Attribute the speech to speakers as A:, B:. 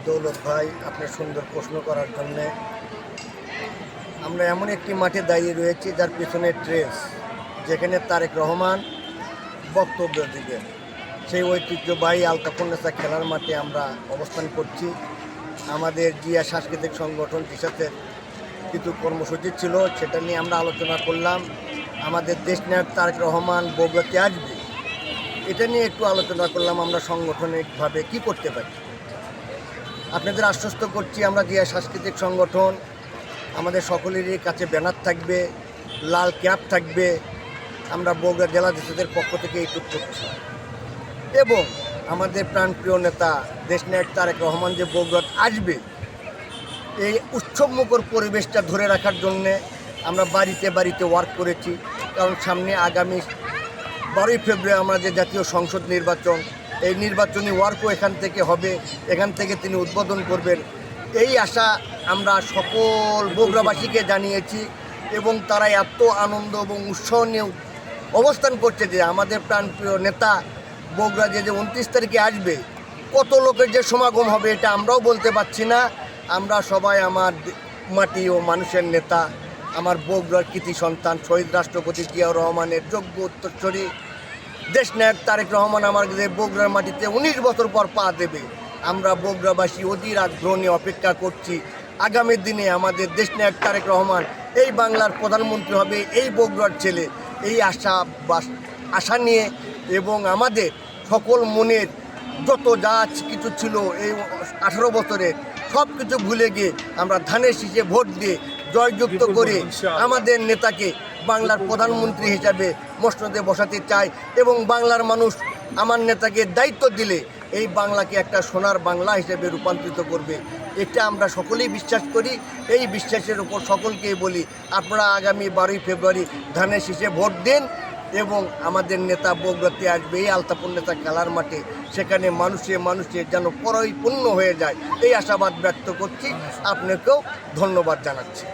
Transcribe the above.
A: দৌলত ভাই, আপনার সুন্দর প্রশ্ন করার জন্যে। আমরা এমন একটি মাঠে দাঁড়িয়ে রয়েছি যার পিছনে ট্রেস, যেখানে তারেক রহমান বক্তব্য দিবেন। সেই ঐতিহ্যবাহী আলতাফুন্নেসা খেলার মাঠে আমরা অবস্থান করছি। আমাদের জিয়া সাংস্কৃতিক সংগঠন জিসাতের কিছু কর্মসূচি ছিল, সেটা নিয়ে আমরা আলোচনা করলাম। আমাদের দেশনায়ক তারেক রহমান বগুড়াতে আসবে, এটা নিয়ে একটু আলোচনা করলাম আমরা সাংগঠনিকভাবে কি করতে পারি। আপনাদের আশ্বস্ত করছি, আমরা জিয়া সাংস্কৃতিক সংগঠন, আমাদের সকলেরই কাছে ব্যানার থাকবে, লাল ক্যাপ থাকবে। আমরা বগুড়া জেলা জিসাতের পক্ষ থেকে এইটুকু করছি। এবং আমাদের প্রাণপ্রিয় নেতা দেশনায়ক তারেক রহমান যে বগুড়াতে আসবে, এই উৎসবমুখর পরিবেশটা ধরে রাখার জন্যে আমরা বাড়িতে বাড়িতে ওয়ার্ক করেছি। কারণ সামনে আগামী 12ই ফেব্রুয়ারি আমরা যে জাতীয় সংসদ নির্বাচন, এই নির্বাচনী ওয়ার্কও এখান থেকে হবে, এখান থেকে তিনি উদ্বোধন করবেন। এই আশা আমরা সকল বগুড়াবাসীকে জানিয়েছি এবং তারা এত আনন্দ এবং উৎসাহ নিয়ে অবস্থান করছে যে আমাদের প্রাণপ্রিয় নেতা বগুড়া যে 29 তারিখে আসবে, কত লোকের যে সমাগম হবে এটা আমরাও বলতে পারছি না। আমরা সবাই আমার মাটি ও মানুষের নেতা, আমার বগুড়ার কৃতি সন্তান শহীদ রাষ্ট্রপতি জিয়াউর রহমানের যোগ্য উত্তরসূরি দেশনায়ক তারেক রহমান আমাদের বগুড়ার মাটিতে 19 বছর পর পা দেবে। আমরা বগুড়াবাসী অধীর আগ্রহ নিয়ে অপেক্ষা করছি। আগামী দিনে আমাদের দেশনায়ক তারেক রহমান এই বাংলার প্রধানমন্ত্রী হবে, এই বগুড়ার ছেলে, এই আশা নিয়ে এবং আমাদের সকল মনের যত যা কিছু ছিল এই 18 বছরে সব কিছু ভুলে গিয়ে আমরা ধানের শীষে ভোট দিয়ে জয়যুক্ত করে আমাদের নেতাকে বাংলার প্রধানমন্ত্রী হিসাবে মসনদে বসাতে চাই। এবং বাংলার মানুষ আমার নেতাকে দায়িত্ব দিলে এই বাংলাকে একটা সোনার বাংলা হিসেবে রূপান্তরিত করবে, এটা আমরা সকলেই বিশ্বাস করি। এই বিশ্বাসের উপর সকলকেই বলি, আপনারা আগামী 12ই ফেব্রুয়ারি ধানের শীষে ভোট দিন এবং আমাদের নেতা বগুড়াতে আসবে এই আলতাফুন্নেসা খেলার মাঠে, সেখানে মানুষে মানুষে যেন পরিপূর্ণ হয়ে যায় এই আশাবাদ ব্যক্ত করছি। আপনাকেও ধন্যবাদ জানাচ্ছি।